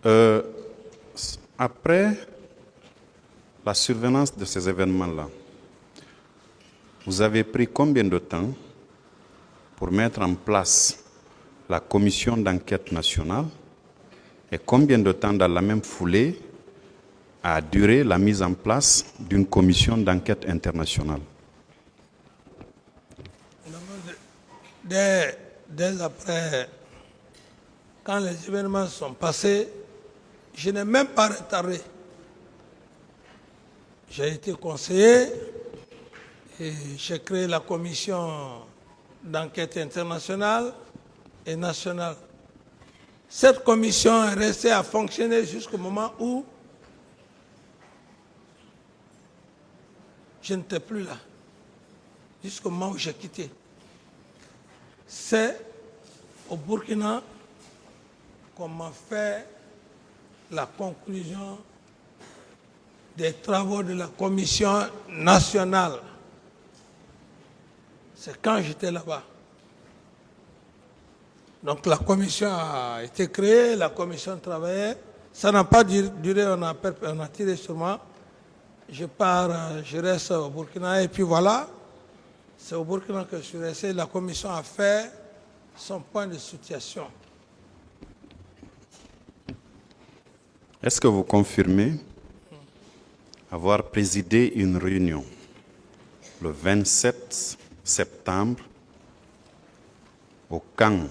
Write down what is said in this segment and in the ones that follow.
Euh, Après la survenance de ces événements-là, vous avez pris combien de temps pour mettre en place la commission d'enquête nationale et combien de temps dans la même foulée a duré la mise en place d'une commission d'enquête internationale? Dès après, quand les événements sont passés, je n'ai même pas retardé. J'ai été conseiller et j'ai créé la commission d'enquête internationale et nationale. Cette commission est restée à fonctionner jusqu'au moment où je n'étais plus là, jusqu'au moment où j'ai quitté. C'est au Burkina qu'on m'a fait la conclusion des travaux de la commission nationale. C'est quand j'étais là-bas. Donc la commission a été créée, la commission travaillait. Ça n'a pas duré, on a tiré sur moi. Je pars, je reste au Burkina et puis voilà. C'est au Burkina que je suis resté. La commission a fait son point de situation. Est-ce que vous confirmez avoir présidé une réunion le 27 septembre au camp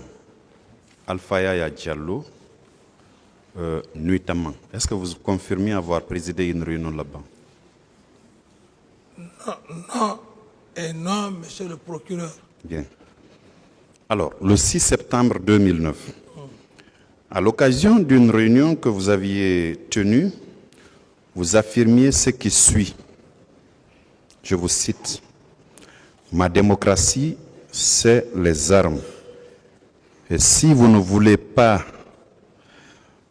Alpha Yaya Diallo, nuitamment? Est-ce que vous confirmez avoir présidé une réunion là-bas? Non et non, monsieur le procureur. Bien. Alors, le 6 septembre 2009, à l'occasion d'une réunion que vous aviez tenue, vous affirmiez ce qui suit. Je vous cite. « Ma démocratie, c'est les armes. Et si vous ne voulez pas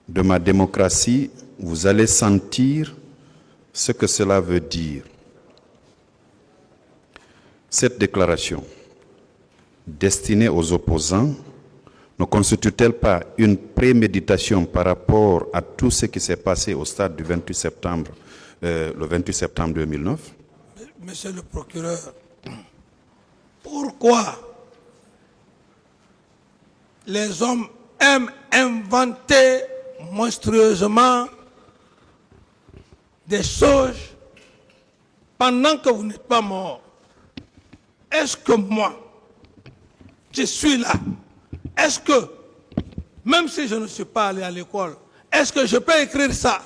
de ma démocratie, vous allez sentir ce que cela veut dire. » Cette déclaration, destinée aux opposants, ne constitue-t-elle pas une préméditation par rapport à tout ce qui s'est passé au stade du 28 septembre, le 28 septembre 2009? Monsieur le procureur, pourquoi les hommes aiment inventer monstrueusement des choses pendant que vous n'êtes pas mort? Est-ce que moi, je suis là? Est-ce que, même si je ne suis pas allé à l'école, est-ce que je peux écrire ça?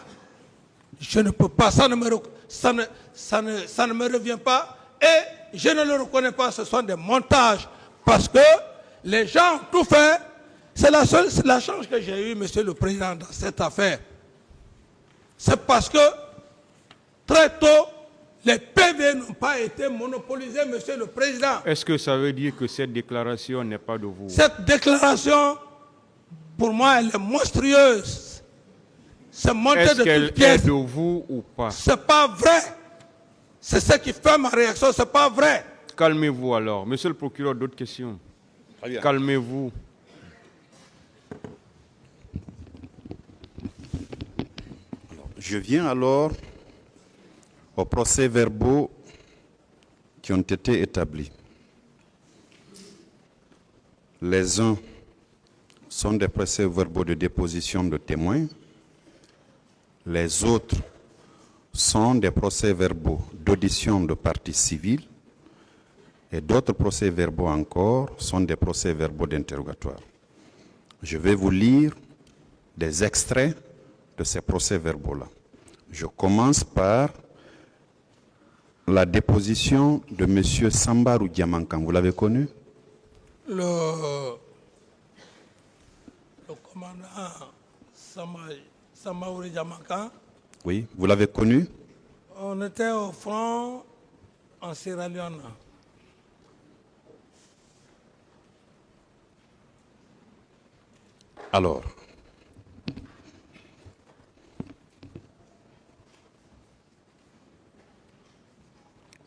Je ne peux pas, ça ne me revient pas et je ne le reconnais pas, ce sont des montages parce que les gens ont tout fait. C'est la chance que j'ai eue, monsieur le président, dans cette affaire. C'est parce que très tôt, les PV n'ont pas été monopolisés, monsieur le président. Est-ce que ça veut dire que cette déclaration n'est pas de vous? Cette déclaration, pour moi, elle est monstrueuse. C'est monté de toutes pièces. Est-ce qu'elle est de vous ou pas? C'est pas vrai. C'est ce qui fait ma réaction, c'est pas vrai. Calmez-vous alors. Monsieur le procureur, d'autres questions? Calmez-vous. Je viens alors aux procès-verbaux qui ont été établis. Les uns sont des procès-verbaux de déposition de témoins. Les autres sont des procès-verbaux d'audition de parties civiles. Et d'autres procès-verbaux encore sont des procès-verbaux d'interrogatoire. Je vais vous lire des extraits de ces procès-verbaux-là. Je commence par la déposition de M. Sambarou Diamankan. Vous l'avez connu? Le commandant Sambarou Diamankan. Oui, vous l'avez connu? On était au front en Sierra Leone. Alors,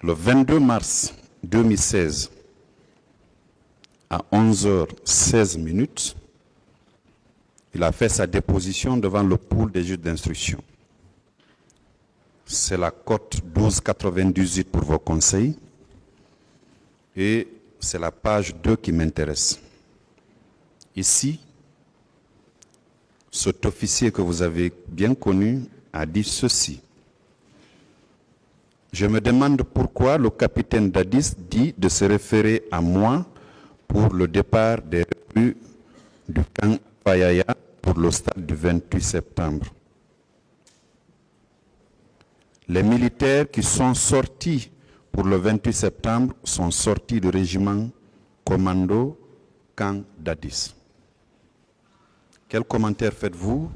le 22 mars 2016, à 11h16, Il a fait sa déposition devant le pool des juges d'instruction. C'est la cote 1298 pour vos conseils. Et c'est la page 2 qui m'intéresse. Ici, cet officier que vous avez bien connu a dit ceci. Je me demande pourquoi le capitaine Dadis dit de se référer à moi pour le départ des recrues du camp Fayaya pour le stade du 28 septembre. Les militaires qui sont sortis pour le 28 septembre sont sortis du régiment commando camp Dadis. Quel commentaire faites-vous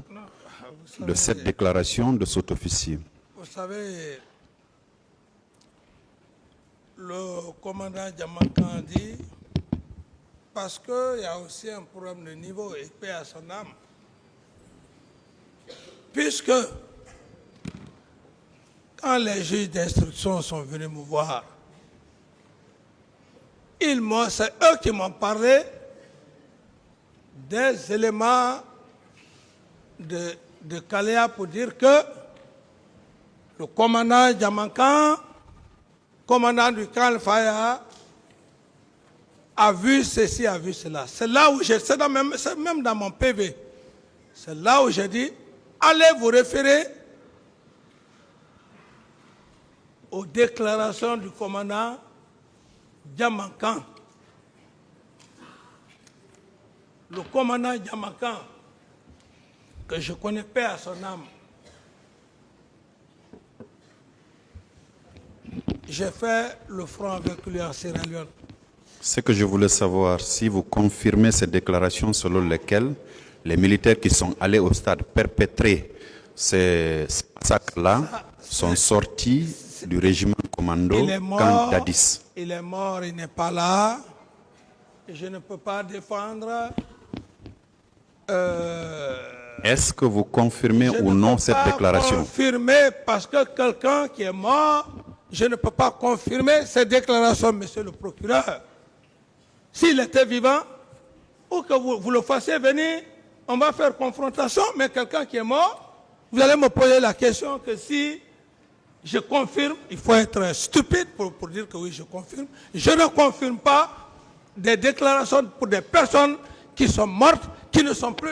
de cette déclaration de cet officier? Vous savez, le commandant Djamankan dit, parce qu'il y a aussi un problème de niveau et paix à son âme, puisque quand les juges d'instruction sont venus me voir, c'est eux qui m'ont parlé des éléments de Kalea pour dire que le commandant Djamankan, commandant du camp Faya, a vu ceci, a vu cela. C'est là où c'est même dans mon PV. C'est là où j'ai dit, allez vous référer aux déclarations du commandant Djamankan. Le commandant Djamankan, que je connais paix à son âme, j'ai fait le front avec lui en Sierra Leone. Ce que je voulais savoir, si vous confirmez ces déclarations selon lesquelles les militaires qui sont allés au stade perpétrer ces massacres-là sont sortis du régiment commando camp Dadis. Il est mort, il n'est pas là. Et je ne peux pas défendre. Est-ce que vous confirmez ou non cette déclaration? Je ne peux pas confirmer parce que quelqu'un qui est mort, je ne peux pas confirmer cette déclaration, monsieur le procureur. S'il était vivant, ou que vous le fassiez venir, on va faire confrontation, mais quelqu'un qui est mort, vous allez me poser la question que si je confirme, il faut être stupide pour dire que oui, je confirme. Je ne confirme pas des déclarations pour des personnes qui sont mortes, qui ne sont plus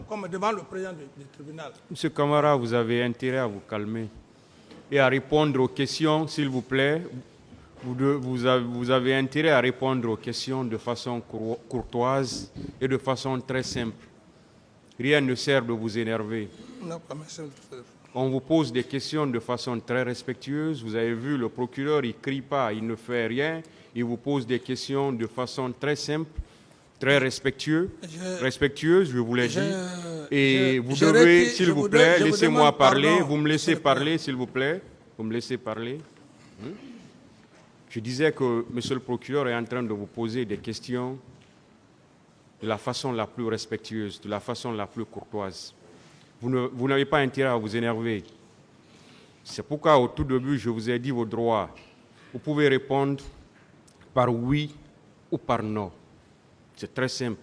comme devant le président du tribunal. Monsieur Camara, vous avez intérêt à vous calmer et à répondre aux questions, s'il vous plaît. Vous avez intérêt à répondre aux questions de façon courtoise et de façon très simple. Rien ne sert de vous énerver. Non, pas monsieur. On vous pose des questions de façon très respectueuse. Vous avez vu, le procureur, il ne crie pas, il ne fait rien. Il vous pose des questions de façon très simple, très respectueuse, je vous l'ai dit. Et vous devez, s'il vous plaît, laissez-moi parler. Vous me laissez parler, s'il vous plaît. Vous me laissez parler. Je disais que monsieur le procureur est en train de vous poser des questions de la façon la plus respectueuse, de la façon la plus courtoise. Vous n'avez pas intérêt à vous énerver. C'est pourquoi au tout début, je vous ai dit vos droits. Vous pouvez répondre par oui ou par non. C'est très simple.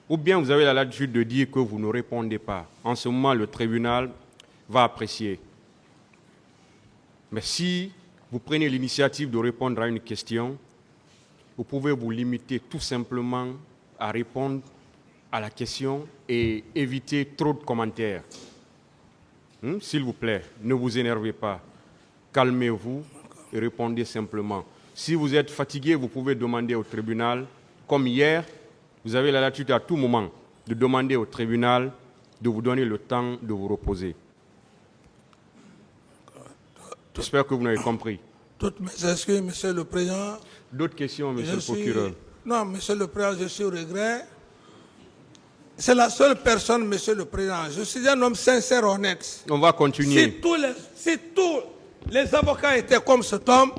Ou bien vous avez la latitude de dire que vous ne répondez pas. En ce moment, le tribunal va apprécier. Mais si vous prenez l'initiative de répondre à une question, vous pouvez vous limiter tout simplement à répondre à la question et éviter trop de commentaires. S'il vous plaît, ne vous énervez pas. Calmez-vous et répondez simplement. Si vous êtes fatigué, vous pouvez demander au tribunal, comme hier, vous avez la latitude à tout moment de demander au tribunal de vous donner le temps de vous reposer. J'espère que vous n'avez compris. Toutes mes excuses, monsieur le président. D'autres questions, monsieur le procureur? Non, monsieur le président, je suis au regret. C'est la seule personne, monsieur le président. Je suis un homme sincère, honnête. On va continuer. Si tous les avocats étaient comme cet homme,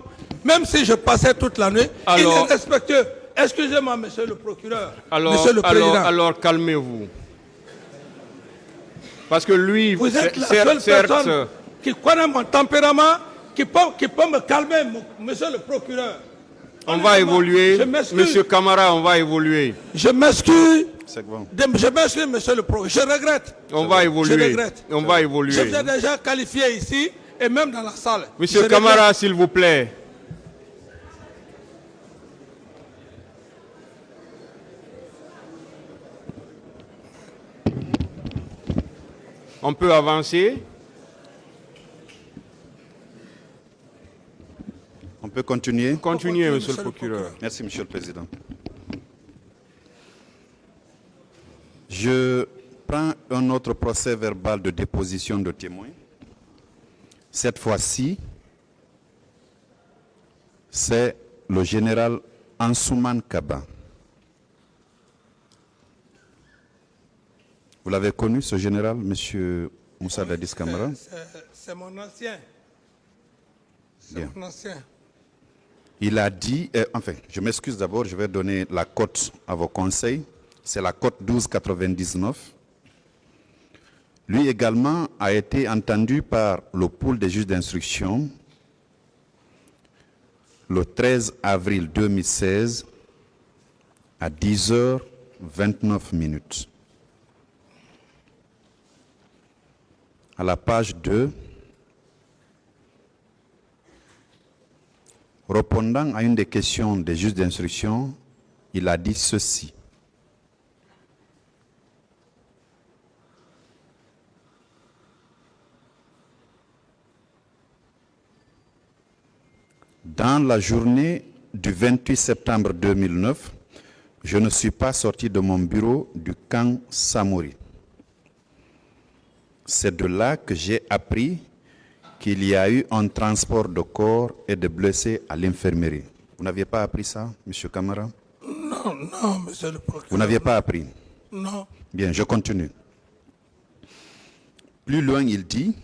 même si je passais toute la nuit, il est respectueux. Excusez-moi, monsieur le procureur, monsieur le président. Alors calmez-vous. Parce que lui, vous êtes la seule personne qui connaît mon tempérament, qui peut me calmer, monsieur le procureur. On va évoluer. Monsieur Camara, on va évoluer. Je m'excuse. C'est bon. Je m'excuse, monsieur le procureur. Je regrette. On va Je évoluer. regrette. On va évoluer. Je vous ai déjà qualifié ici et même dans la salle. Monsieur Je Camara, regrette. s'il vous plaît. On peut avancer. On peut continuer? Continuez, monsieur le procureur. Merci, Monsieur le Président. Je prends un autre procès verbal de déposition de témoins. Cette fois-ci, c'est le général Ansouman Kaba. Vous l'avez connu, ce général, Monsieur Moussa Dadis Camara? C'est mon ancien. C'est Bien. mon ancien. Il a dit, enfin, je m'excuse d'abord, je vais donner la cote à vos conseils. C'est la cote 1299. Lui également a été entendu par le pool des juges d'instruction le 13 avril 2016 à 10h29. À la page 2, répondant à une des questions des juges d'instruction, il a dit ceci. Dans la journée du 28 septembre 2009, je ne suis pas sorti de mon bureau du camp Samori. C'est de là que j'ai appris qu'il y a eu un transport de corps et de blessés à l'infirmerie. Vous n'aviez pas appris ça, M. Camara? Non, non, monsieur le procureur. Vous n'aviez pas appris? Non. Bien, je continue. Plus loin, il dit,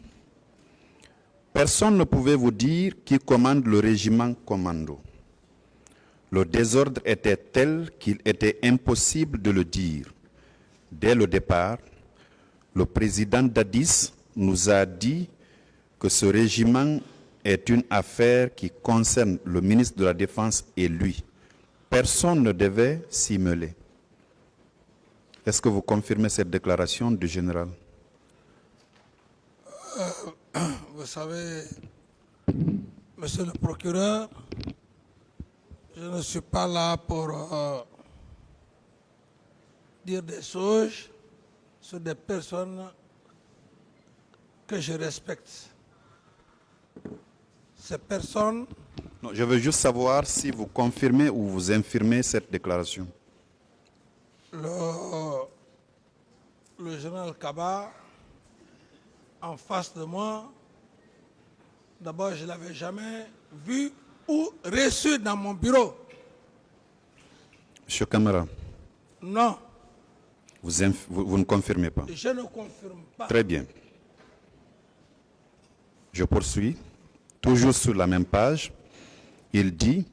personne ne pouvait vous dire qui commande le régiment commando. Le désordre était tel qu'il était impossible de le dire. Dès le départ, le président Dadis nous a dit que ce régiment est une affaire qui concerne le ministre de la Défense et lui. Personne ne devait s'y mêler. Est-ce que vous confirmez cette déclaration du général? Vous savez, monsieur le procureur, je ne suis pas là pour dire des choses sur des personnes que je respecte. Ces personnes, Non, je veux juste savoir si vous confirmez ou vous infirmez cette déclaration. le général Kaba, en face de moi, d'abord je ne l'avais jamais vu ou reçu dans mon bureau. Monsieur Camara, Non, vous ne confirmez pas. je ne confirme pas. Très bien. Je poursuis. Toujours sur la même page, il dit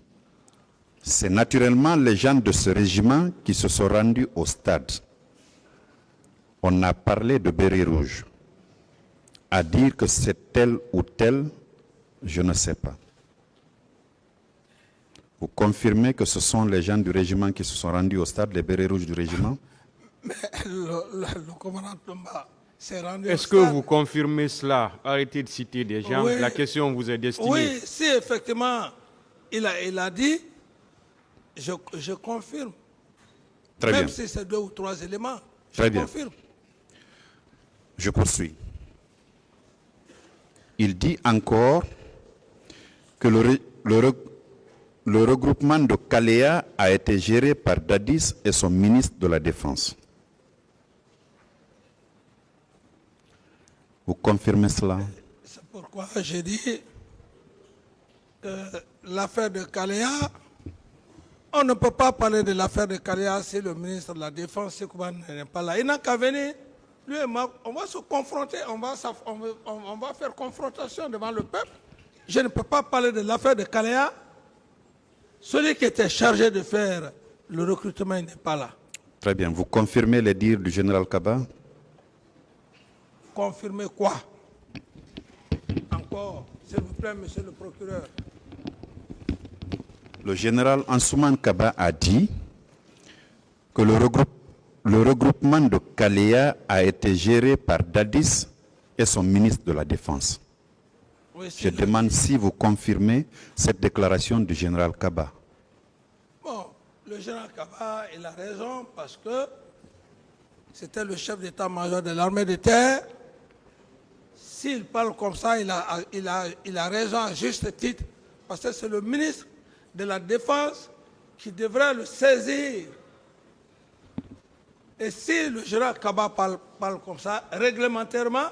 « C'est naturellement les gens de ce régiment qui se sont rendus au stade. On a parlé de béret rouge. À dire que c'est tel ou tel, je ne sais pas. » Vous confirmez que ce sont les gens du régiment qui se sont rendus au stade, les bérets rouges du régiment? Mais le commandant Tomba s'est rendu Est-ce au que stade. vous confirmez cela? Arrêtez de citer des gens. Oui. La question vous est destinée. Oui, si effectivement il a dit, je confirme. Très Même bien. si c'est 2 ou 3 éléments, je Très bien. confirme. Je poursuis. Il dit encore que le regroupement de Kalea a été géré par Dadis et son ministre de la Défense. Vous confirmez cela? C'est pourquoi j'ai dit que l'affaire de Kalea, on ne peut pas parler de l'affaire de Kalea si le ministre de la Défense, Sekouban, n'est pas là. Il n'a qu'à venir. Lui et moi, on va se confronter, on va faire confrontation devant le peuple. Je ne peux pas parler de l'affaire de Kalea. Celui qui était chargé de faire le recrutement il n'est pas là. Très bien. Vous confirmez les dires du général Kaba? Confirmer quoi? Encore, s'il vous plaît, monsieur le procureur. Le général Ansouman Kaba a dit que le regroupement de Kalea a été géré par Dadis et son ministre de la Défense. Oui, Je demande si vous confirmez cette déclaration du général Kaba. Bon, le général Kaba, il a raison parce que c'était le chef d'état-major de l'armée de terre. S'il parle comme ça, il a raison à juste titre, parce que c'est le ministre de la Défense qui devrait le saisir. Et si le général Kaba parle comme ça, réglementairement,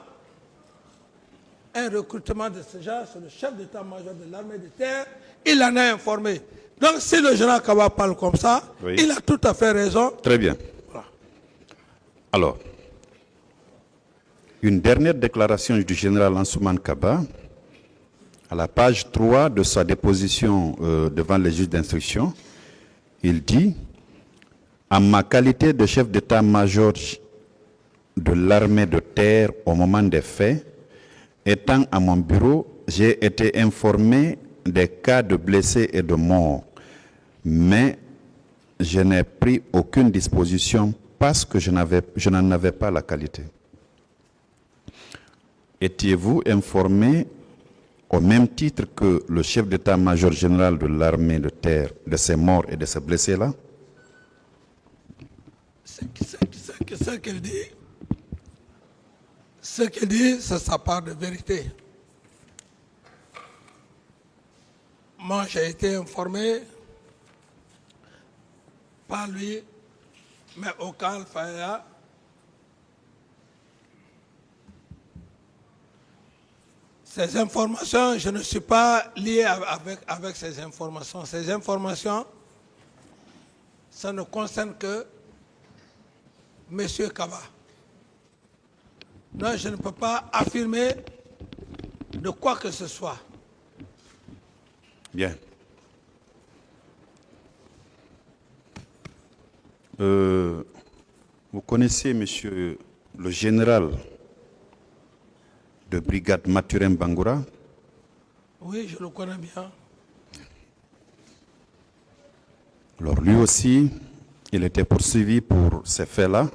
un recrutement de ce genre, c'est le chef d'état-major de l'armée de terre, il en a informé. Donc si le général Kaba parle comme ça, oui, il a tout à fait raison. Très bien. Voilà. Alors, une dernière déclaration du général Ansouman Kaba, à la page 3 de sa déposition devant les juges d'instruction, il dit « En ma qualité de chef d'état-major de l'armée de terre au moment des faits, étant à mon bureau, j'ai été informé des cas de blessés et de morts, mais je n'ai pris aucune disposition parce que je n'en avais pas la qualité. Étiez-vous informé au même titre que le chef d'état-major général de l'armée de terre de ces morts et de ces blessés-là? » Ce qu'il dit, c'est sa part de vérité. Moi, j'ai été informé par lui, mais aucun Faya. Ces informations, je ne suis pas lié avec ces informations. Ces informations, ça ne concerne que M. Kaba. Non, je ne peux pas affirmer de quoi que ce soit. Bien. Vous connaissez, monsieur le général de brigade Mathurin Bangoura? Oui, je le connais bien. Alors lui aussi, il était poursuivi pour ces faits-là.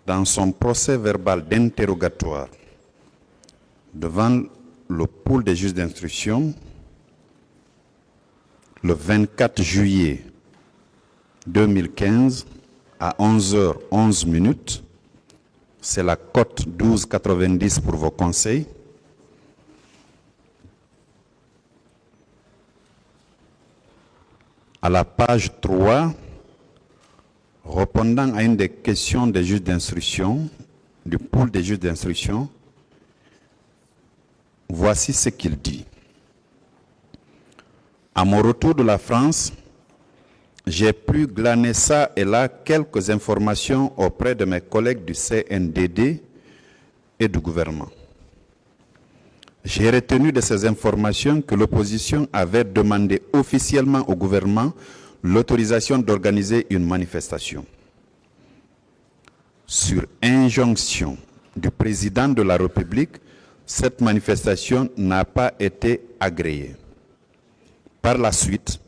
Dans son procès verbal d'interrogatoire devant le pôle des juges d'instruction, le 24 juillet 2015, à 11h11, c'est la cote 12,90 pour vos conseils. À la page 3, répondant à une des questions des juges d'instruction, du pôle des juges d'instruction, voici ce qu'il dit. À mon retour de la France, j'ai pu glaner ça et là quelques informations auprès de mes collègues du CNDD et du gouvernement. J'ai retenu de ces informations que l'opposition avait demandé officiellement au gouvernement l'autorisation d'organiser une manifestation. Sur injonction du président de la République, cette manifestation n'a pas été agréée. Par la suite,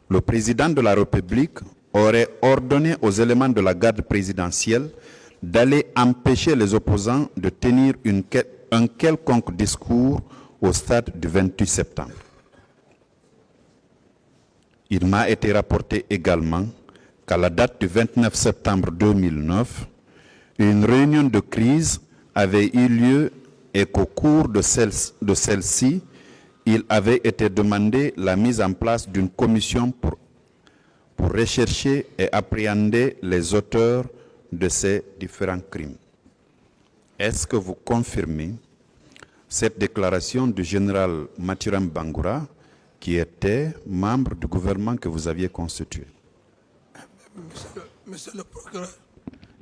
le président de la République aurait ordonné aux éléments de la garde présidentielle d'aller empêcher les opposants de tenir un quelconque discours au stade du 28 septembre. Il m'a été rapporté également qu'à la date du 29 septembre 2009, une réunion de crise avait eu lieu et qu'au cours de celle-ci, il avait été demandé la mise en place d'une commission pour rechercher et appréhender les auteurs de ces différents crimes. Est-ce que vous confirmez cette déclaration du général Mathurin Bangoura, qui était membre du gouvernement que vous aviez constitué? Monsieur le procureur,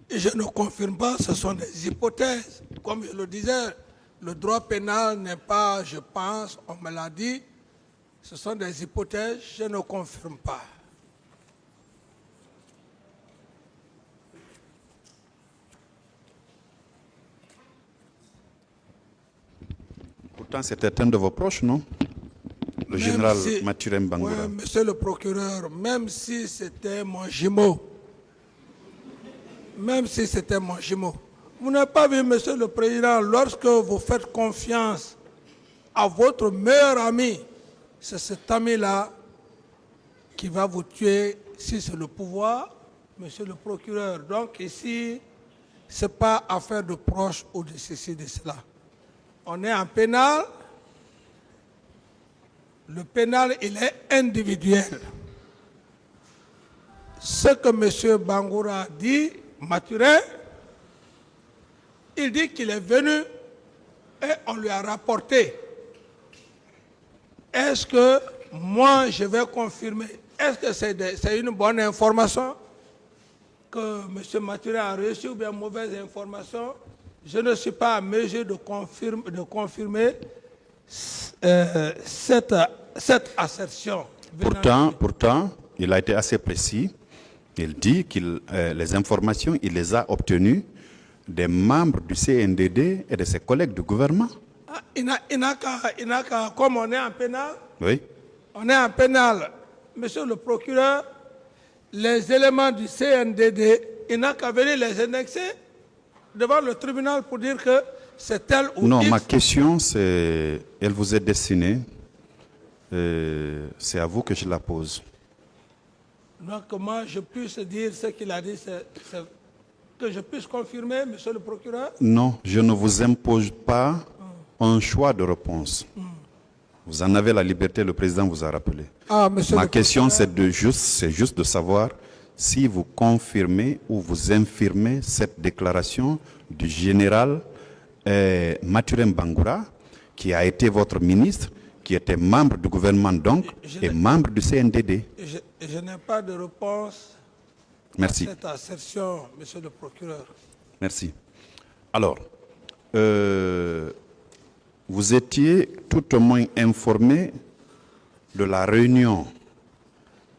je ne confirme pas, ce sont des hypothèses. Comme je le disais, le droit pénal n'est pas, je pense, on me l'a dit, ce sont des hypothèses, je ne confirme pas. Pourtant, c'était un de vos proches, non? Le général Mathurin Bangoura. Oui, monsieur le procureur, même si c'était mon jumeau, même si c'était mon jumeau. Vous n'avez pas vu, Monsieur le Président, lorsque vous faites confiance à votre meilleur ami, c'est cet ami-là qui va vous tuer si c'est le pouvoir, Monsieur le procureur. Donc ici, ce n'est pas affaire de proche ou de ceci, de cela. On est en pénal. Le pénal, il est individuel. Ce que M. Bangoura dit, Mathurin, il dit qu'il est venu et on lui a rapporté. Est-ce que moi, je vais confirmer? Est-ce que c'est une bonne information que M. Mathurin a reçue ou bien mauvaise information? Je ne suis pas à mesure de confirmer cette assertion. Pourtant, il a été assez précis. Il dit que les informations, il les a obtenues des membres du CNDD et de ses collègues du gouvernement. Ah, il n'a qu'à, comme on est en pénal, Oui. on est en pénal, Monsieur le procureur, les éléments du CNDD, il n'a qu'à venir les annexer devant le tribunal pour dire que c'est tel ou Non, X. ma question, elle vous est destinée. C'est à vous que je la pose. Donc, comment je puisse dire ce qu'il a dit, que je puisse confirmer, Monsieur le procureur? Non, je ne vous impose pas un choix de réponse. Vous en avez la liberté, le président vous a rappelé. Ah, monsieur Ma le question, procureur, c'est juste de savoir si vous confirmez ou vous infirmez cette déclaration du général Mathurin Bangoura, qui a été votre ministre, qui était membre du gouvernement donc, et membre du CNDD. je n'ai pas de réponse Merci. à cette assertion, Monsieur le procureur. Merci. Alors, vous étiez tout au moins informé de la réunion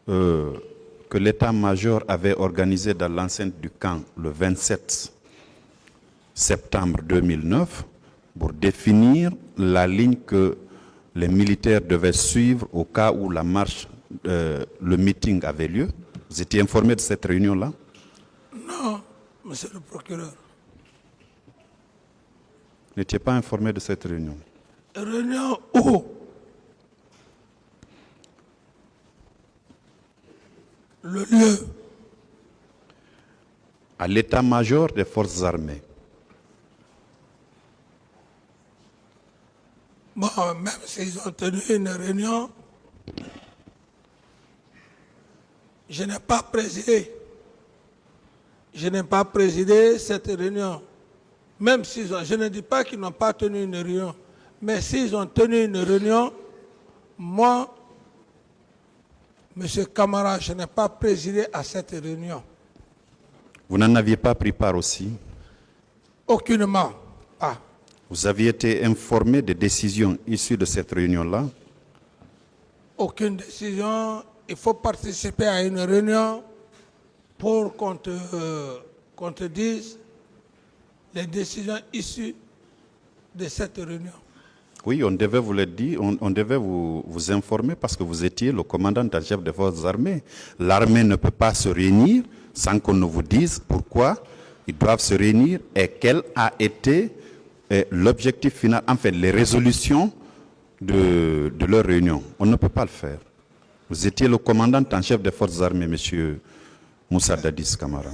que l'état-major avait organisée dans l'enceinte du camp le 27 septembre 2009 pour définir la ligne que les militaires devaient suivre au cas où la marche, le meeting avait lieu. Vous étiez informé de cette réunion-là? Non, Monsieur le procureur. Vous n'étiez pas informé de cette réunion? Réunion où? Le lieu? À l'état-major des forces armées. Bon, même s'ils ont tenu une réunion, je n'ai pas présidé. Je n'ai pas présidé cette réunion. Même s'ils ont, je ne dis pas qu'ils n'ont pas tenu une réunion, mais s'ils ont tenu une réunion, moi, M. Camara, je n'ai pas présidé à cette réunion. Vous n'en aviez pas pris part aussi? Aucunement. Ah. Vous aviez été informé des décisions issues de cette réunion-là? Aucune décision. Il faut participer à une réunion pour qu'on te dise les décisions issues de cette réunion. Oui, on devait vous le dire, on devait vous informer parce que vous étiez le commandant en chef des forces armées. L'armée ne peut pas se réunir sans qu'on ne vous dise pourquoi ils doivent se réunir et quel a été l'objectif final, enfin les résolutions de leur réunion. On ne peut pas le faire. Vous étiez le commandant en chef des forces armées, M. Moussa Dadis Camara.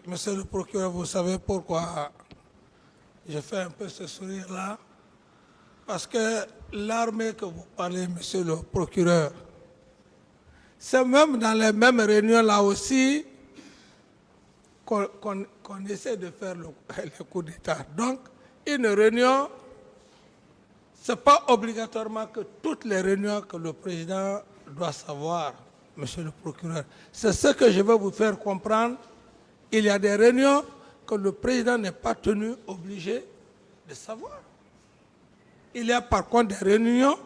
Monsieur le procureur, vous savez pourquoi je fais un peu ce sourire-là? Parce que l'armée que vous parlez, monsieur le procureur, c'est même dans les mêmes réunions là aussi qu'on essaie de faire le coup d'État. Donc, une réunion, ce n'est pas obligatoirement que toutes les réunions que le président doit savoir, monsieur le procureur. C'est ce que je veux vous faire comprendre. Il y a des réunions que le président n'est pas tenu obligé de savoir. Il y a par contre des réunions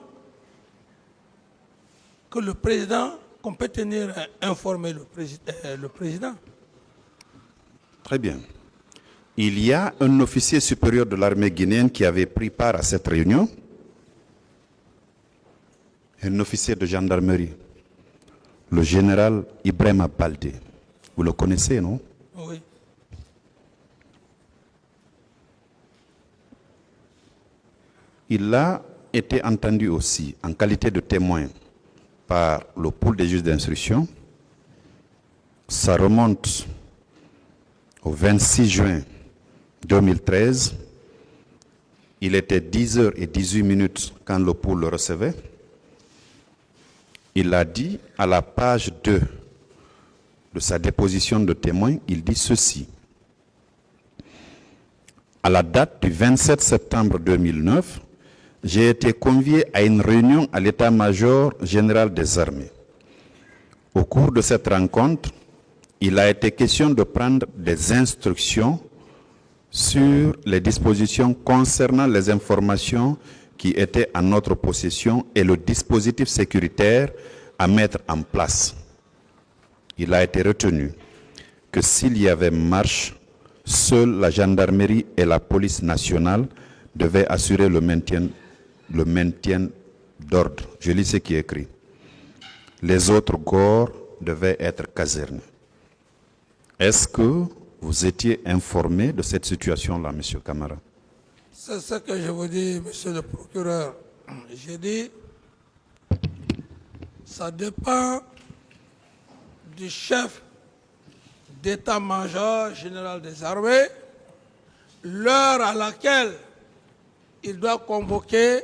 que le président, qu'on peut tenir informer le président. Très bien. Il y a un officier supérieur de l'armée guinéenne qui avait pris part à cette réunion. Un officier de gendarmerie, le général Ibrahima Baldé. Vous le connaissez, non? Oui. Il a été entendu aussi en qualité de témoin par le pool des juges d'instruction. Ça remonte au 26 juin 2013. Il était 10h18 quand le pool le recevait. Il a dit à la page 2 de sa déposition de témoin, il dit ceci. À la date du 27 septembre 2009, j'ai été convié à une réunion à l'état-major général des armées. Au cours de cette rencontre, il a été question de prendre des instructions sur les dispositions concernant les informations qui étaient en notre possession et le dispositif sécuritaire à mettre en place. Il a été retenu que s'il y avait marche, seule la gendarmerie et la police nationale devaient assurer le maintien d'ordre. Je lis ce qui est écrit. Les autres corps devaient être casernés. Est-ce que vous étiez informé de cette situation-là, M. Camara? C'est ce que je vous dis, monsieur le procureur. J'ai dit, ça dépend du chef d'état-major général des armées, l'heure à laquelle il doit convoquer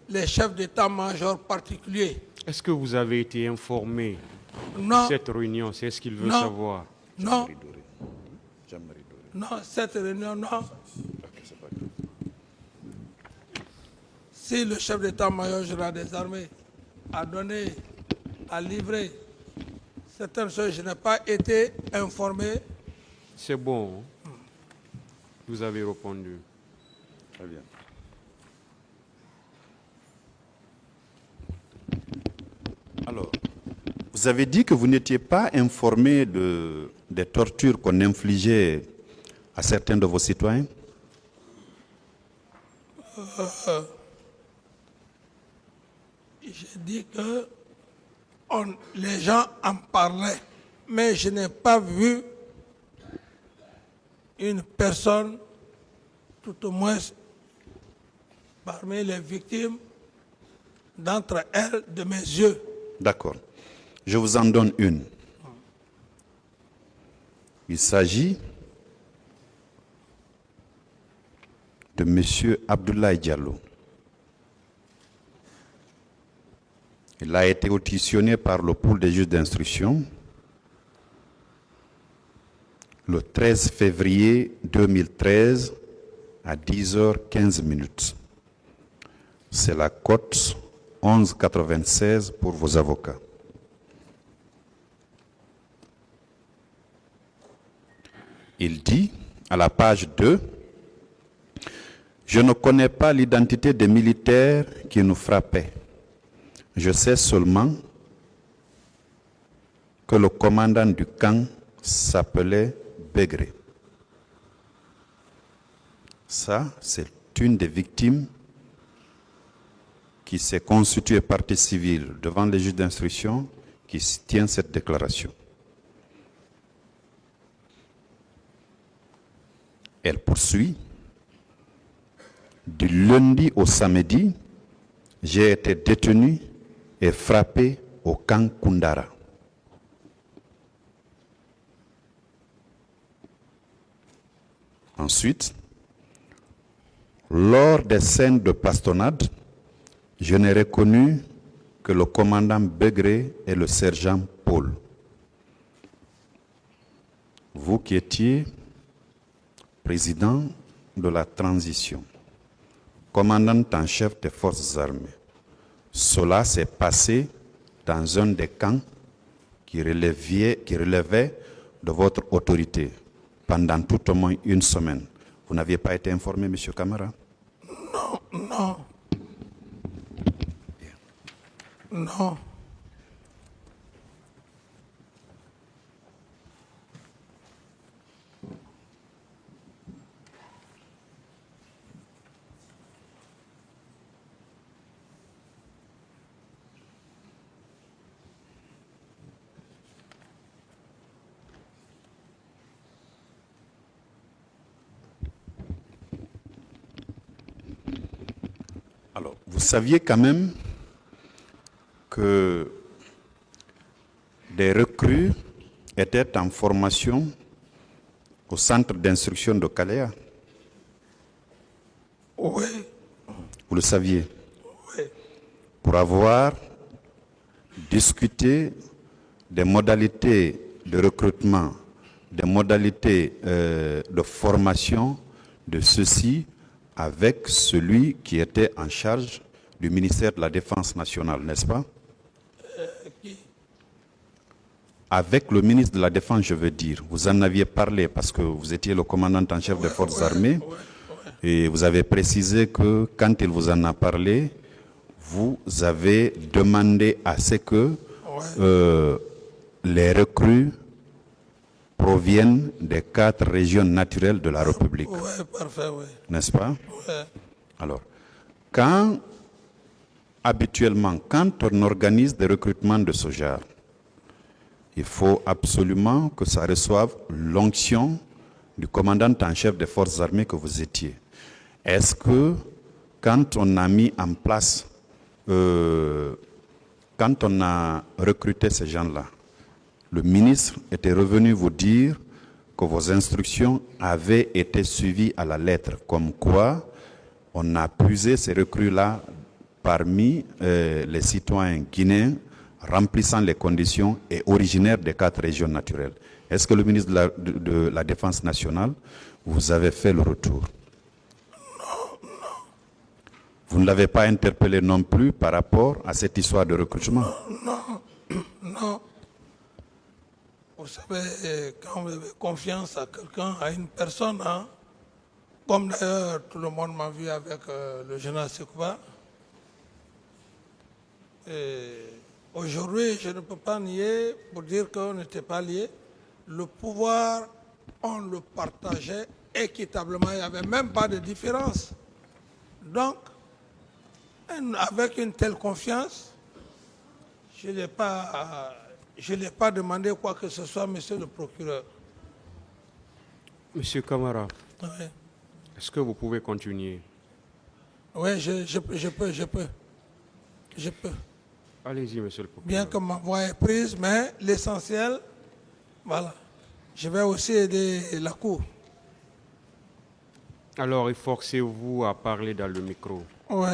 les chefs d'état-major particuliers. Est-ce que vous avez été informé Non. de cette réunion? C'est ce qu'il veut Non. savoir. Non. Non, cette réunion, non. Si le chef d'état-major général des armées a donné, a livré certaines choses, je n'ai pas été informé. C'est bon. Vous avez répondu. Très bien. Alors, vous avez dit que vous n'étiez pas informé des tortures qu'on infligeait à certains de vos citoyens? J'ai dit que les gens en parlaient, mais je n'ai pas vu une personne, tout au moins parmi les victimes, d'entre elles, de mes yeux. D'accord. Je vous en donne une. Il s'agit de M. Abdoulaye Diallo. Il a été auditionné par le pool des juges d'instruction le 13 février 2013 à 10h15. C'est la cote 11,96 pour vos avocats. Il dit à la page 2, « Je ne connais pas l'identité des militaires qui nous frappaient. Je sais seulement que le commandant du camp s'appelait Begré. » Ça, c'est une des victimes qui s'est constituée partie civile devant les juges d'instruction qui tient cette déclaration. Elle poursuit. Du lundi au samedi, j'ai été détenu et frappé au camp Koundara. Ensuite, lors des scènes de bastonnade, je n'ai reconnu que le commandant Begré et le sergent Paul. Vous qui étiez président de la transition, commandant en chef des forces armées, cela s'est passé dans un des camps qui relevait de votre autorité pendant tout au moins une semaine. Vous n'aviez pas été informé, M. Camara? Non. Non. vous saviez quand même que des recrues étaient en formation au centre d'instruction de Kalea? Oui, Vous le saviez? oui. Pour avoir discuté des modalités de recrutement, des modalités de formation de ceux-ci avec celui qui était en charge du ministère de la Défense nationale, n'est-ce pas? Qui? Avec le ministre de la Défense, je veux dire. Vous en aviez parlé parce que vous étiez le commandant en chef des forces armées. Et vous avez précisé que quand il vous en a parlé, vous avez demandé à ce que les recrues proviennent des 4 régions naturelles de la République. Oui, parfait, oui. N'est-ce pas? Oui. Alors, habituellement, quand on organise des recrutements de ce genre, il faut absolument que ça reçoive l'onction du commandant en chef des forces armées que vous étiez. Est-ce que quand on a mis en place, quand on a recruté ces gens-là, le ministre était revenu vous dire que vos instructions avaient été suivies à la lettre, comme quoi on a puisé ces recrues-là parmi les citoyens guinéens remplissant les conditions et originaires des 4 régions naturelles. Est-ce que le ministre de la Défense nationale vous avait fait le retour? Vous ne l'avez pas interpellé non plus par rapport à cette histoire de recrutement? Non. Vous savez, quand vous avez confiance à quelqu'un, à une personne, hein, comme d'ailleurs tout le monde m'a vu avec le général Sekouba, aujourd'hui, je ne peux pas nier, pour dire qu'on n'était pas liés, le pouvoir, on le partageait équitablement, il n'y avait même pas de différence. Donc, avec une telle confiance, je n'ai pas demandé quoi que ce soit, monsieur le procureur. Monsieur Camara, Oui, est-ce que vous pouvez continuer? oui, je peux. Allez-y, monsieur le procureur. Bien que ma voix est prise, mais l'essentiel, voilà. Je vais aussi aider la Cour. Alors, efforcez-vous à parler dans le micro. Oui.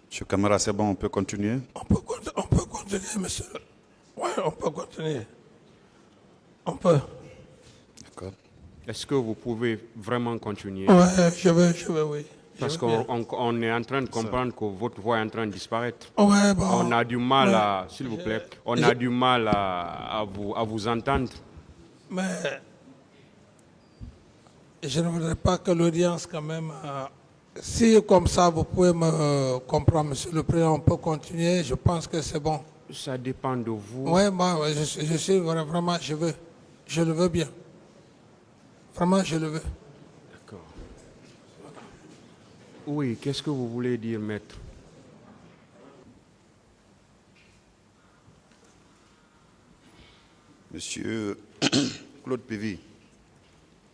Monsieur Camara, c'est bon, on peut continuer? On peut continuer, monsieur. Oui, on peut continuer. On peut. D'accord. Est-ce que vous pouvez vraiment continuer? Oui, je vais, oui. Parce qu'on est en train de comprendre que votre voix est en train de disparaître. Ouais, bon. On a du mal à, s'il vous plaît, on a du mal à vous entendre. Mais je ne voudrais pas que l'audience, quand même, si comme ça vous pouvez me comprendre, monsieur le président, on peut continuer. Je pense que c'est bon. Ça dépend de vous. Oui, moi, je suis vraiment, je le veux bien. Vraiment, je le veux. D'accord. Oui, qu'est-ce que vous voulez dire, maître? Monsieur Claude Pévy.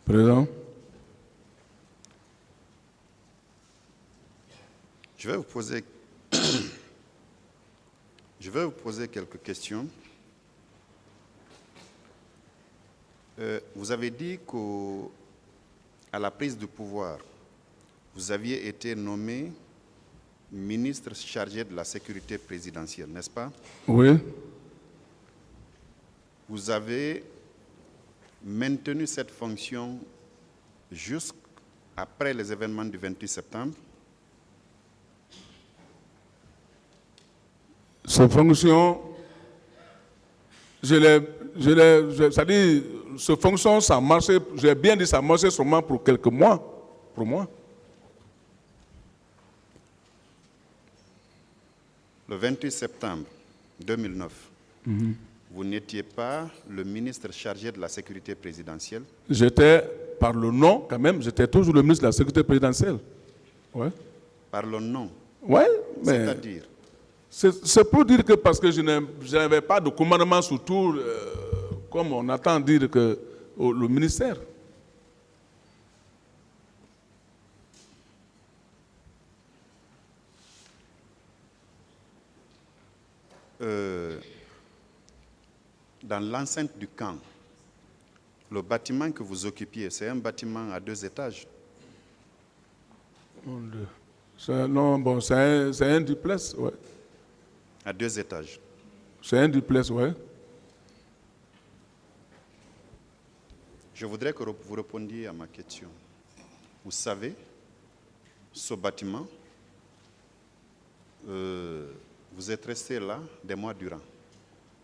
Président. Je vais vous poser quelques questions. Vous avez dit qu'à la prise du pouvoir, vous aviez été nommé ministre chargé de la sécurité présidentielle, n'est-ce pas? Oui. Vous avez maintenu cette fonction jusqu'après les événements du 28 septembre. Ces fonctions, c'est-à-dire, ces fonctions, ça marchait, j'ai bien dit, ça marchait seulement pour quelques mois, pour moi. Le 28 septembre 2009, Vous n'étiez pas le ministre chargé de la sécurité présidentielle. J'étais, par le nom quand même, j'étais toujours le ministre de la sécurité présidentielle. Ouais. Par le nom. Ouais, mais C'est-à-dire, c'est pour dire que parce que je n'avais pas de commandement sous tout, comme on attend dire que le ministère. dans l'enceinte du camp, le bâtiment que vous occupiez, c'est un bâtiment à 2 étages. Non, bon, c'est un duplex, ouais. À 2 étages. C'est un duplex, ouais. Je voudrais que vous répondiez à ma question. Vous savez, ce bâtiment, vous êtes resté là des mois durant.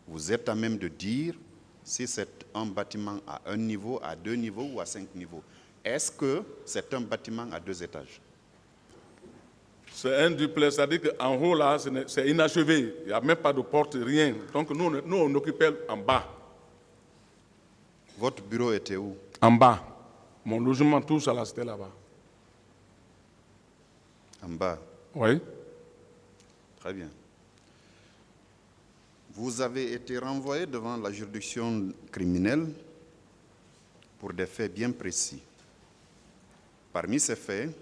Vous êtes à même de dire si c'est un bâtiment à 1 niveau, à 2 niveaux ou à 5 niveaux. Est-ce que c'est un bâtiment à 2 étages? C'est un duplex, c'est-à-dire qu'en haut, là, c'est inachevé. Il n'y a même pas de porte, rien. Donc nous, on occupait en bas. Votre bureau était où? En bas. Mon logement, tout ça, là, c'était là-bas. En bas. Oui. Très bien. Vous avez été renvoyé devant la juridiction criminelle pour des faits bien précis. Parmi ces faits,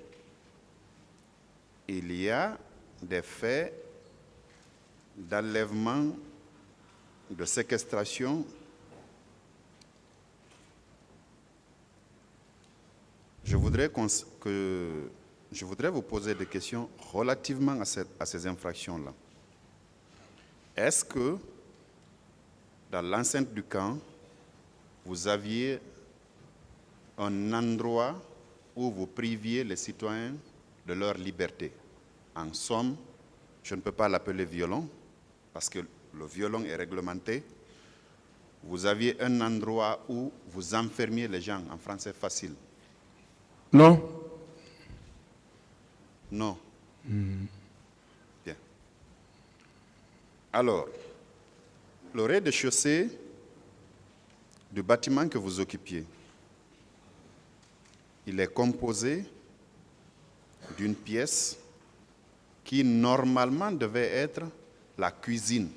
il y a des faits d'enlèvement, de séquestration. Je voudrais vous poser des questions relativement à ces infractions-là. Est-ce que, dans l'enceinte du camp, vous aviez un endroit où vous priviez les citoyens de leur liberté? En somme, je ne peux pas l'appeler violon, parce que le violon est réglementé. Vous aviez un endroit où vous enfermiez les gens, en français facile. Non. Non. Bien. Alors, le rez-de-chaussée du bâtiment que vous occupiez, il est composé d'une pièce qui normalement devait être la cuisine.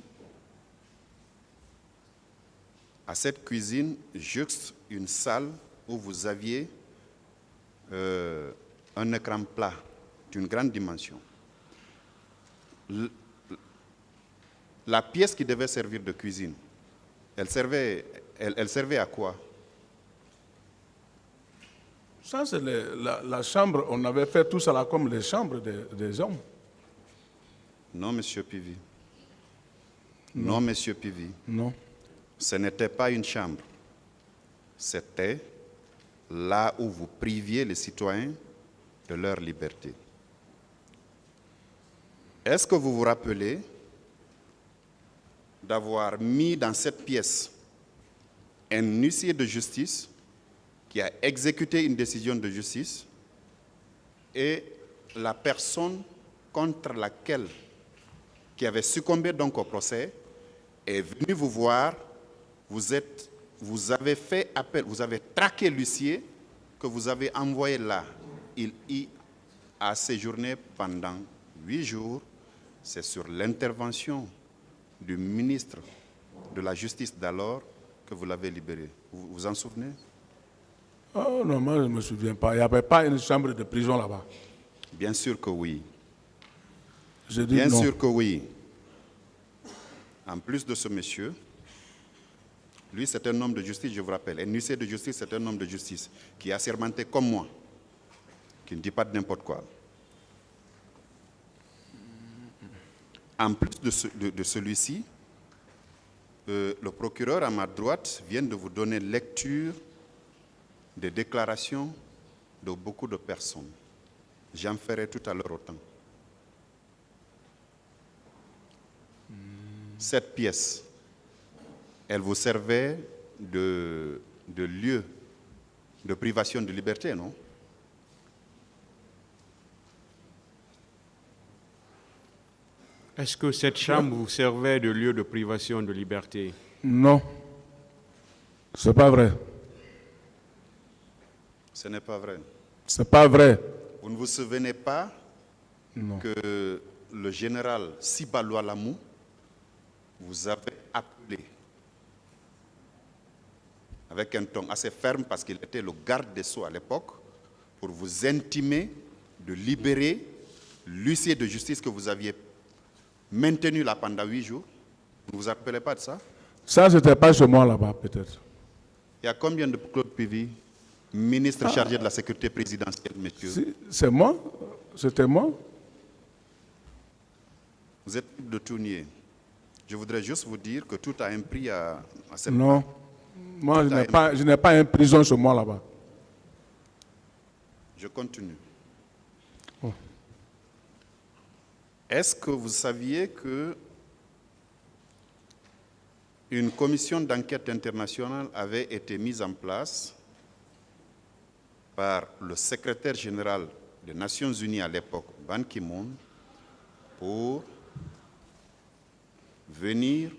À cette cuisine, juxte une salle où vous aviez un écran plat d'une grande dimension. La pièce qui devait servir de cuisine, elle servait à quoi? Ça, c'est la chambre. On avait fait tout ça là comme les chambres des hommes. Non, Monsieur Pivi. Non, Monsieur Pivi. Non. Ce n'était pas une chambre. C'était là où vous priviez les citoyens de leur liberté. Est-ce que vous vous rappelez d'avoir mis dans cette pièce un huissier de justice qui a exécuté une décision de justice et la personne contre laquelle, qui avait succombé donc au procès, est venue vous voir, vous avez fait appel, vous avez traqué l'huissier que vous avez envoyé là. Il y a séjourné pendant 8 jours. C'est sur l'intervention du ministre de la Justice d'alors que vous l'avez libéré. Vous vous en souvenez? Oh non, moi je ne me souviens pas. Il n'y avait pas une chambre de prison là-bas. Bien sûr que oui. Je dis Bien non. sûr que oui. En plus de ce monsieur, lui c'est un homme de justice, je vous rappelle. Un huissier de justice, c'est un homme de justice qui est assermenté comme moi, qui ne dit pas de n'importe quoi. En plus de celui-ci, le procureur à ma droite vient de vous donner lecture des déclarations de beaucoup de personnes. J'en ferai tout à l'heure autant. Cette pièce, elle vous servait de lieu de privation de liberté, non? Est-ce que cette chambre vous servait de lieu de privation de liberté? Non. C'est pas vrai. Ce n'est pas vrai. C'est pas vrai. Vous ne vous souvenez pas Non. que le général Sibalou Alamou vous avait appelé avec un ton assez ferme parce qu'il était le garde des Sceaux à l'époque pour vous intimer de libérer l'huissier de justice que vous aviez maintenu là pendant 8 jours. Vous ne vous rappelez pas de ça? Ça, c'était pas chez moi là-bas, peut-être. Il y a combien de Claude Pivy, ministre chargé de la sécurité présidentielle, monsieur? Si, c'est moi. C'était moi. Vous êtes de tout nier. Je voudrais juste vous dire que tout a un prix à cette Non. Moi, je n'ai pas une prison chez moi là-bas. Je continue. Oh. Est-ce que vous saviez que une commission d'enquête internationale avait été mise en place par le secrétaire général des Nations Unies à l'époque, Ban Ki-moon, pour venir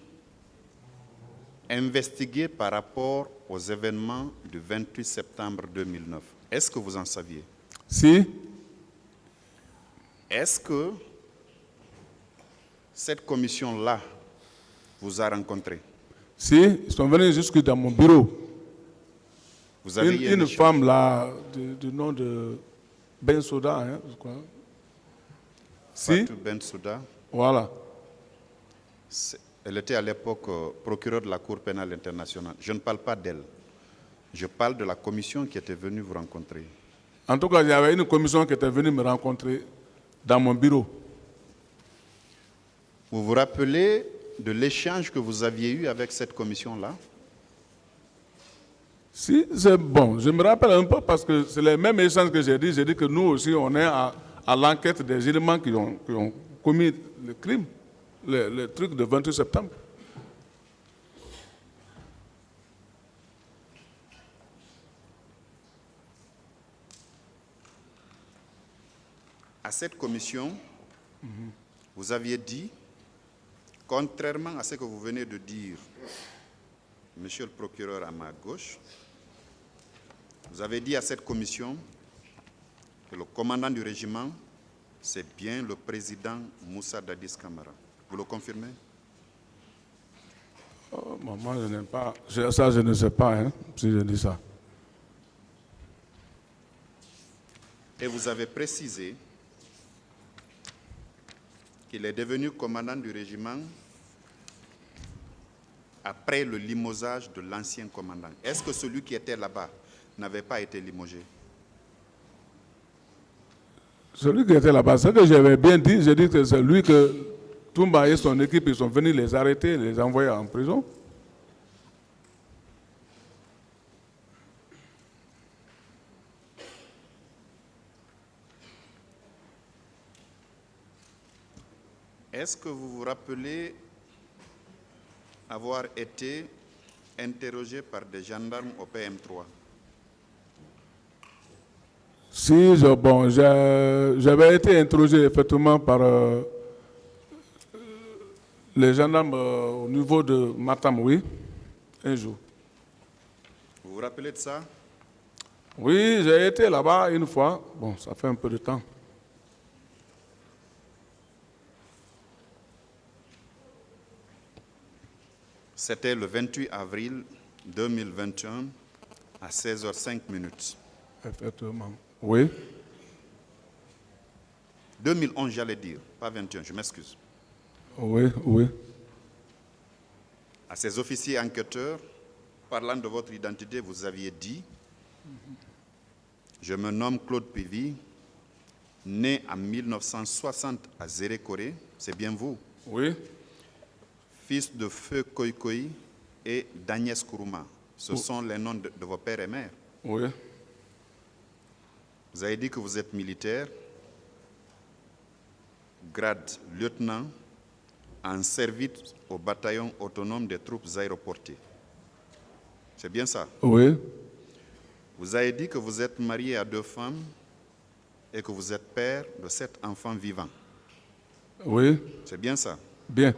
investiguer par rapport aux événements du 28 septembre 2009? Est-ce que vous en saviez? Si. Est-ce que cette commission-là vous a rencontré? Si, ils sont venus jusque dans mon bureau. Vous avez eu un Une échange? femme là, du nom de Ben Soda, hein, je crois. Si, Fatou Bensouda. voilà. Elle était à l'époque procureure de la Cour pénale internationale. Je ne parle pas d'elle. Je parle de la commission qui était venue vous rencontrer. En tout cas, il y avait une commission qui était venue me rencontrer dans mon bureau. Vous vous rappelez de l'échange que vous aviez eu avec cette commission-là? Si, c'est bon. Je me rappelle un peu parce que c'est les mêmes échanges que j'ai dit. J'ai dit que nous aussi, on est à l'enquête des éléments qui ont commis le crime, le truc de 28 septembre. À cette commission, vous aviez dit, contrairement à ce que vous venez de dire, monsieur le procureur à ma gauche, vous avez dit à cette commission que le commandant du régiment, c'est bien le président Moussa Dadis Camara. Vous le confirmez? Oh, moi, je n'aime pas. Ça, je ne sais pas, hein, si je dis ça. Et vous avez précisé qu'il est devenu commandant du régiment après le limogeage de l'ancien commandant. Est-ce que celui qui était là-bas n'avait pas été limogé? Celui qui était là-bas, ce que j'avais bien dit, j'ai dit que c'est lui que Toumba et son équipe, ils sont venus les arrêter, les envoyer en prison. Est-ce que vous vous rappelez avoir été interrogé par des gendarmes au PM3? Si, j'avais été interrogé effectivement par les gendarmes au niveau de Matam, oui, un jour. Vous vous rappelez de ça? Oui, j'ai été là-bas une fois. Bon, ça fait un peu de temps. C'était le 28 avril 2021 à 16h05. Effectivement. Oui. 2011, j'allais dire, pas 21, je m'excuse. Oui, oui. À ces officiers enquêteurs, parlant de votre identité, vous aviez dit « Je me nomme Claude Pivy, né en 1960 à Zérékoré, c'est bien vous, Oui. fils de Feu Koikoï et d'Agnès Kourouma. Ce sont les noms de vos pères et mères. Oui. Vous avez dit que vous êtes militaire, grade lieutenant, en service au bataillon autonome des troupes aéroportées. C'est bien ça? Oui. Vous avez dit que vous êtes marié à 2 femmes et que vous êtes père de 7 enfants vivants. Oui, C'est bien ça. bien.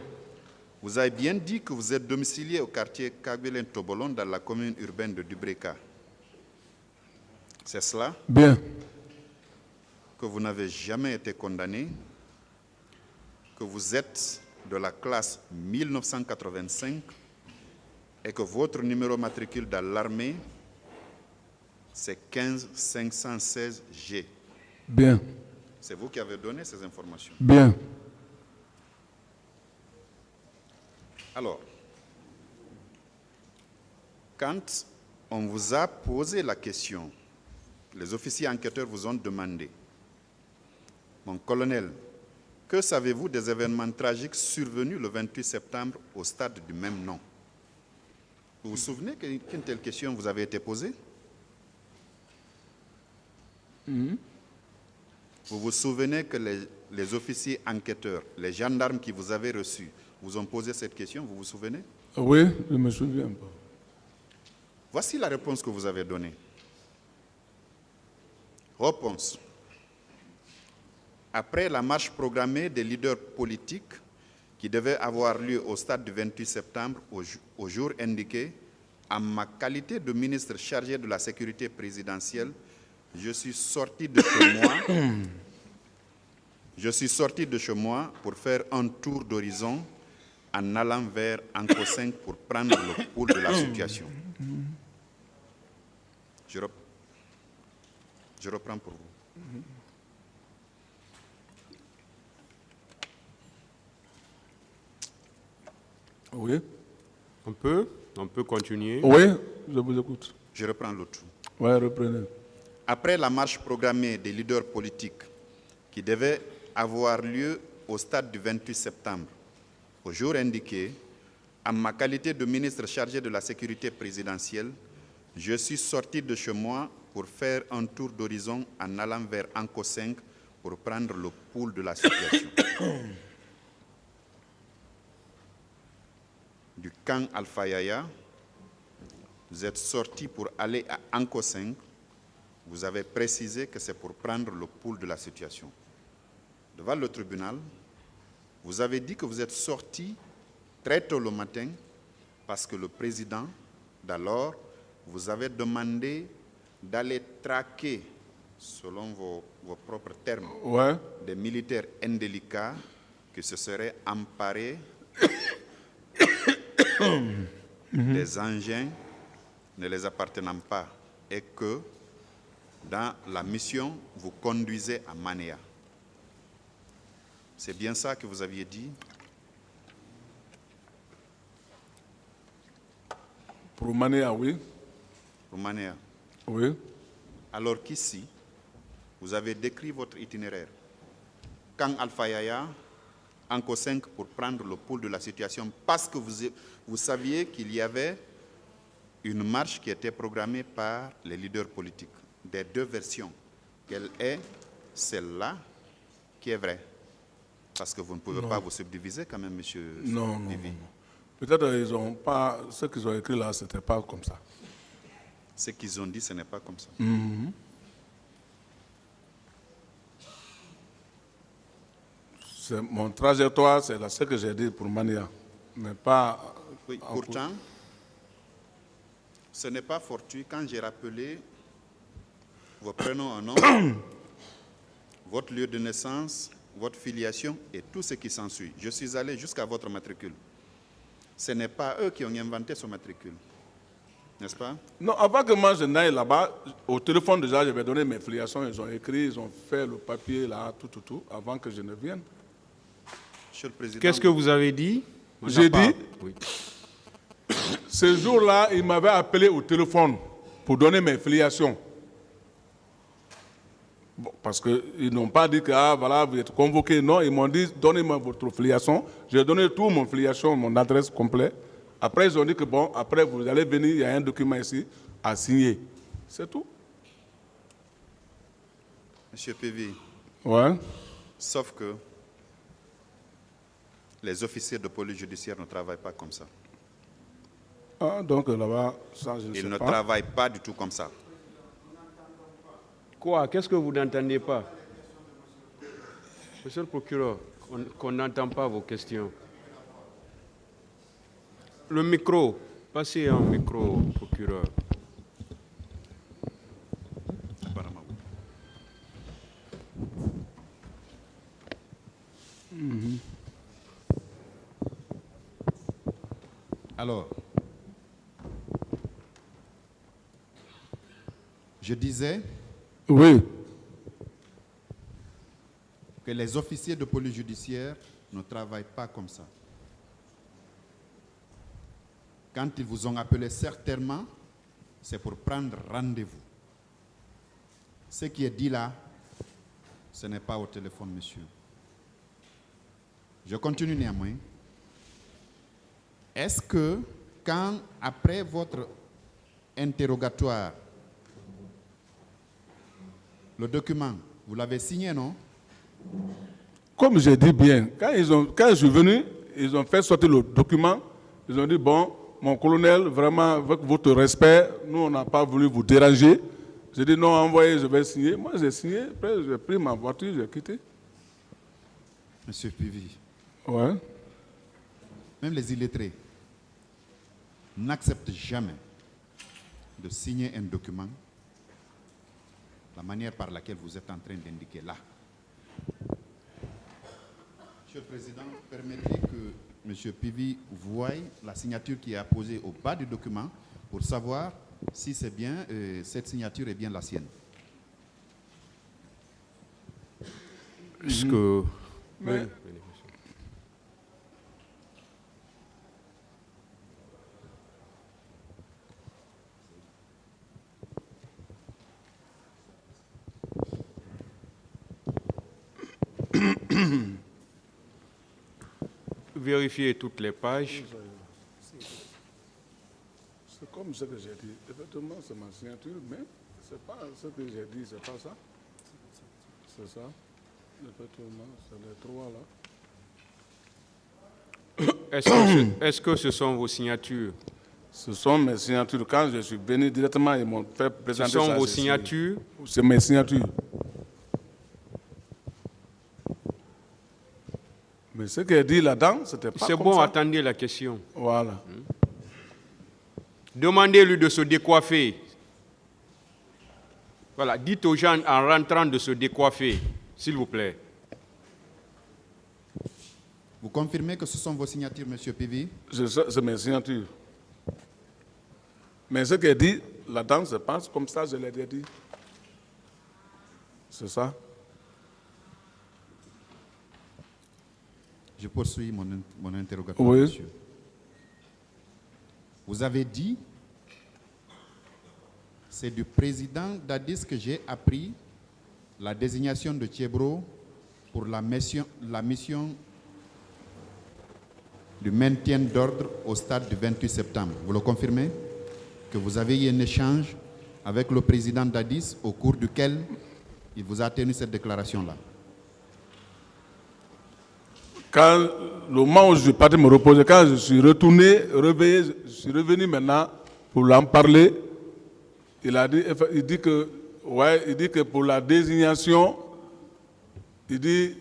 Vous avez bien dit que vous êtes domicilié au quartier Kagwelen-Tobolon dans la commune urbaine de Dubreka. C'est cela? Bien. Que vous n'avez jamais été condamné, que vous êtes de la classe 1985 et que votre numéro matricule dans l'armée, c'est 15516G. Bien. C'est vous qui avez donné ces informations. Bien. Alors, quand on vous a posé la question, les officiers enquêteurs vous ont demandé, mon colonel, que savez-vous des événements tragiques survenus le 28 septembre au stade du même nom? Vous vous souvenez qu'une telle question vous avait été posée? Vous vous souvenez que les officiers enquêteurs, les gendarmes qui vous avaient reçus, vous ont posé cette question, vous vous souvenez? Oui, je me souviens pas. Voici la réponse que vous avez donnée. Réponse. Après la marche programmée des leaders politiques qui devait avoir lieu au stade du 28 septembre au jour indiqué, en ma qualité de ministre chargé de la sécurité présidentielle, je suis sorti de chez moi pour faire un tour d'horizon en allant vers Anko 5 pour prendre le pouls de la situation. Je reprends pour vous. Oui. On peut continuer. Oui, je vous écoute. Je reprends l'autre. Oui, reprenez. Après la marche programmée des leaders politiques qui devait avoir lieu au stade du 28 septembre, au jour indiqué, en ma qualité de ministre chargé de la sécurité présidentielle, je suis sorti de chez moi pour faire un tour d'horizon en allant vers Anko 5 pour prendre le pouls de la situation. Du camp Alpha Yaya, vous êtes sorti pour aller à Anko 5. Vous avez précisé que c'est pour prendre le pouls de la situation. Devant le tribunal, vous avez dit que vous êtes sorti très tôt le matin parce que le président d'alors vous avait demandé d'aller traquer, selon vos propres termes, Ouais. des militaires indélicats qui se seraient emparés des engins ne les appartenant pas et que dans la mission, vous conduisez à Manéa. C'est bien ça que vous aviez dit? Pour Manéa, oui. Pour Manéa. Oui. Alors qu'ici, vous avez décrit votre itinéraire. Camp Alpha Yaya, Anko 5 pour prendre le pouls de la situation parce que vous saviez qu'il y avait une marche qui était programmée par les leaders politiques. Des deux versions. Quelle est celle-là qui est vraie? Parce que vous ne pouvez pas vous subdiviser quand même, monsieur Non, non, Vivi. non. Peut-être ils ont pas. Ce qu'ils ont écrit là, c'était pas comme ça. Ce qu'ils ont dit, ce n'est pas comme ça. C'est mon trajectoire, c'est là ce que j'ai dit pour Mania, mais pas. Oui, pourtant, ce n'est pas fortuit quand j'ai rappelé vos prénoms en nom, votre lieu de naissance, votre filiation et tout ce qui s'ensuit. Je suis allé jusqu'à votre matricule. Ce n'est pas eux qui ont inventé ce matricule, n'est-ce pas? Non, avant que moi je n'aille là-bas, au téléphone déjà, j'avais donné mes filiations, ils ont écrit, ils ont fait le papier là, tout, avant que je ne vienne. Monsieur le Président. Qu'est-ce que vous avez dit? J'ai dit, Oui. ce jour-là, ils m'avaient appelé au téléphone pour donner mes filiations. Bon, parce qu'ils n'ont pas dit que voilà, vous êtes convoqué. Non, ils m'ont dit, donnez-moi votre filiation. J'ai donné tout mon filiation, mon adresse complète. Après, ils ont dit que bon, après, vous allez venir, il y a un document ici à signer. C'est tout. Monsieur Pévi, Ouais. sauf que les officiers de police judiciaire ne travaillent pas comme ça. Ah, donc là-bas, ça, je ne sais Ils ne pas. travaillent pas du tout comme ça. Quoi? Qu'est-ce que vous n'entendez pas? Monsieur le procureur, Qu'on n'entend pas vos questions. Le micro, passez un micro au procureur. Alors, je disais Oui. que les officiers de police judiciaire ne travaillent pas comme ça. Quand ils vous ont appelé, certainement, c'est pour prendre rendez-vous. Ce qui est dit là, ce n'est pas au téléphone, monsieur. Je continue néanmoins. Est-ce que, quand, après votre interrogatoire, le document, vous l'avez signé, non? Comme j'ai dit bien, quand je suis venu, ils ont fait sortir le document. Ils ont dit, bon, mon colonel, vraiment, avec votre respect, nous, on n'a pas voulu vous déranger. J'ai dit, non, envoyez, je vais signer. Moi, j'ai signé, après, j'ai pris ma voiture, j'ai quitté. Monsieur Pivy, Ouais. même les illettrés n'acceptent jamais de signer un document la manière par laquelle vous êtes en train d'indiquer là. Monsieur le Président, permettez que Monsieur Pivy voie la signature qui est apposée au bas du document pour savoir si c'est bien, cette signature est bien la sienne. Est-ce que... Mais- Oui. Vérifiez toutes les pages. C'est comme ce que j'ai dit. Effectivement, c'est ma signature, mais c'est pas ce que j'ai dit, c'est pas ça. C'est ça. Effectivement, c'est les trois là. Est-ce que ce sont vos signatures? Ce sont mes signatures. Quand je suis venu directement, ils m'ont fait Ce présenter sont ça, vos j'ai signé. signatures? C'est mes signatures. Mais ce qu'elle dit là-dedans, c'était pas C'est comme bon, ça. attendez la question. Voilà. Demandez-lui de se décoiffer. Voilà, dites aux gens en rentrant de se décoiffer, s'il vous plaît. Vous confirmez que ce sont vos signatures, Monsieur Pivy? C'est mes signatures. Mais ce qu'elle dit là-dedans, c'est pas comme ça, je l'ai dit. C'est ça. Je poursuis mon interrogatoire, Oui. monsieur. Vous avez dit, c'est du président d'Addis que j'ai appris la désignation de Thiebro pour la mission du maintien d'ordre au stade du 28 septembre. Vous le confirmez? Que vous avez eu un échange avec le président d'Addis au cours duquel il vous a tenu cette déclaration-là. Quand le moment où je suis parti me reposer, quand je suis retourné, réveillé, je suis revenu maintenant pour l'en parler. Il dit que pour la désignation, il dit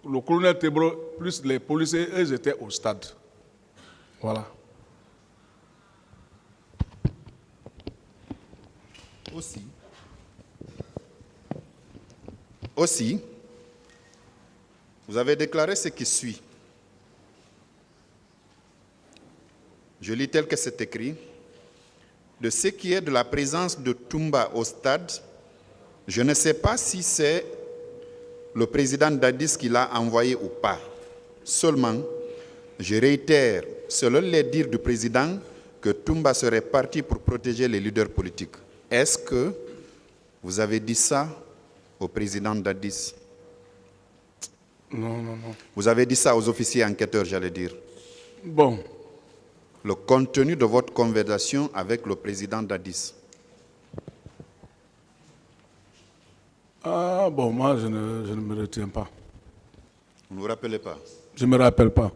le colonel Tebro plus les policiers, eux étaient au stade. Voilà. Aussi, vous avez déclaré ce qui suit. Je lis tel que c'est écrit. De ce qui est de la présence de Toumba au stade, je ne sais pas si c'est le président d'Addis qui l'a envoyé ou pas. Seulement, je réitère, selon les dires du président, que Toumba serait parti pour protéger les leaders politiques. Est-ce que vous avez dit ça au président d'Addis? Non, non, non. Vous avez dit ça aux officiers enquêteurs, j'allais dire. Bon. Le contenu de votre conversation avec le président d'Addis. Ah bon, moi je ne me retiens pas. Vous ne vous rappelez pas? Je ne me rappelle pas.